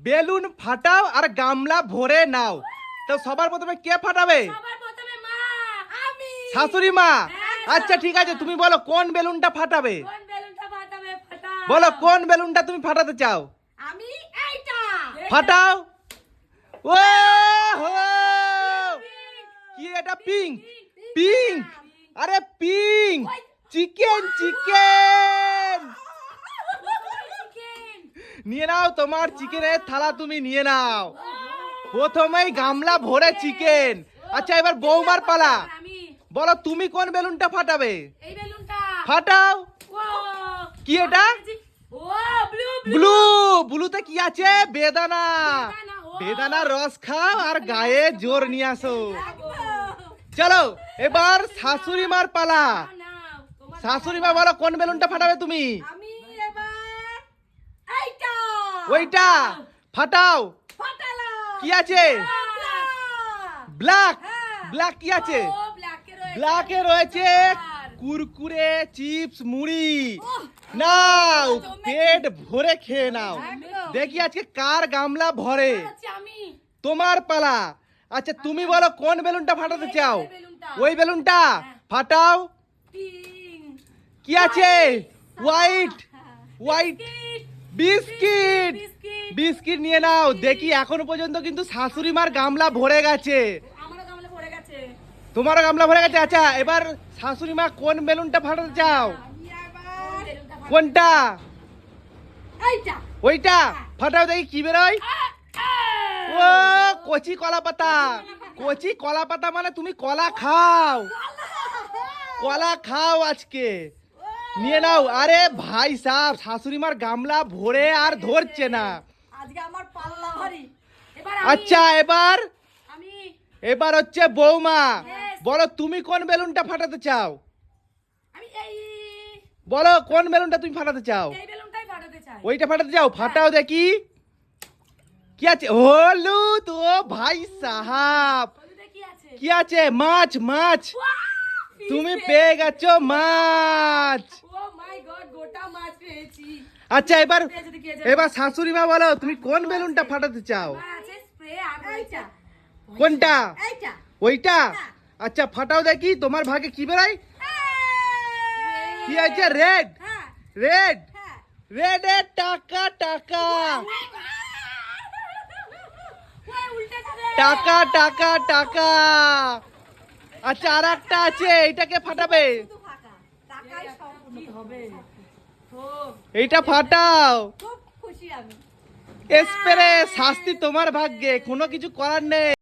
Balloon ফাটাও আর গামলা ভরে নাও। তো সবার প্রথমে কে ফাটাবে? শাশুড়ি মা। আচ্ছা ঠিক আছে, তুমি বলো কোন বেলুনটা ফাটাবে? বলো কোন বেলুনটা তুমি ফাটাতে চাও? আমি এইটা ফাটাও। ও হো, কি এটা? পিঙ্ক পিঙ্ক, আরে পিঙ্ক, চিকেন চিকেন। নিয়ে নাও তোমার চিকেনের থালা, তুমি নিয়ে নাও। প্রথমেই গামলা ভরে চিকেন। আচ্ছা এবার বৌমার পালা, বলো তুমি কোন বেলুনটা ফাটাবে? এই বেলুনটা ফাটাও। কি এটা? ব্লু। ব্লুতে কি আছে? বেদানা। বেদানার রস খাও আর গায়ে জোর নিয়ে আসো। চলো এবার শাশুড়ি মার পালা। শাশুড়ি মা বলো কোন বেলুনটা ফাটাবে তুমি? আমি এবার এইটা ওইটা ফাটাও। ফাটালাম। কি আছে? ব্ল্যাক। হ্যাঁ। ব্ল্যাক কি আছে? ও ব্ল্যাকে রয়েছে। ব্ল্যাকে রয়েছে কুরকুরে, চিপস, মুড়ি। নাও পেট ভরে খেয়ে নাও। একদম। দেখি আজকে কার গামলা ভরে। আচ্ছা আমি তোমার পালা। আচ্ছা তুমি বলো কোন বেলুনটা ফাটাতে চাও? এই বেলুনটা। ওই বেলুনটা ফাটাও। পিঙ্ক কি আছে? হোয়াইট। White biscuit. বিস্কিট নিয়ে নাও। দেখি এখনো পর্যন্ত কিন্তু শাশুড়ি মার গামলা ভরে গেছে। আমারও গামলা ভরে গেছে। তোমারও গামলা ভরে গেছে। আচ্ছা এবার শাশুড়ি মা কোন বেলুনটা ফাটাতে চাও? আমি এবার কোনটা? এইটা ওইটা ফাটাও। দেখি কি বেরোয়। ও কচি কলা পাতা। কচি কলা পাতা মানে তুমি কলা খাও। কলা খাও আজকে। নিয়ে নাও। আরে ভাই সাহেব, শাশুড়ি মার গামলা ভরে আর ধরছে না। আজকে আমার পাল্লা ভারী। এবার আচ্ছা এবার আমি এবার হচ্ছে বৌমা। Yes. বলো তুমি কোন বেলুনটা ফাটাতে চাও? আমি এই বলো কোন বেলুনটা তুমি ফাটাতে চাও? এই বেলুনটাই ফাটাতে চাই। ওইটা ফাটাতে চাও? ফাটাও দেখি কি আছে। হলুদ। ও ভাই সাহাব, হলুদে কি আছে? কি আছে? মাছ। মাছ তুমি পেয়ে গেছো মাছ। ও মাই গড, গোটা মাছ পেয়েছি। আচ্ছা এবার যদি কে এবার শাশুড়ি মা বলো তুমি কোন বেলুনটা ফাটাতে চাও? আমার আছে স্প্রে আর এইটা। কোনটা? এইটা। ওইটা? আচ্ছা ফাটাও দেখি তোমার ভাগে কি বেরোয়। কি আছে? রেড। হ্যাঁ রেড। হ্যাঁ। রেডের টাকা টাকা ওই উল্টে যাবে। টাকা টাকা টাকা। আচ্ছা আর একটা আছে, এটাকে ফাটাবে। শুধু ফাঁকা। টাকাই সম্পূর্ণ হবে। খুব এইটা ফাটাও। খুব খুশি আমি। স্প্রে। শাস্তি তোমার ভাগ্যে, কোনো কিছু করার নেই।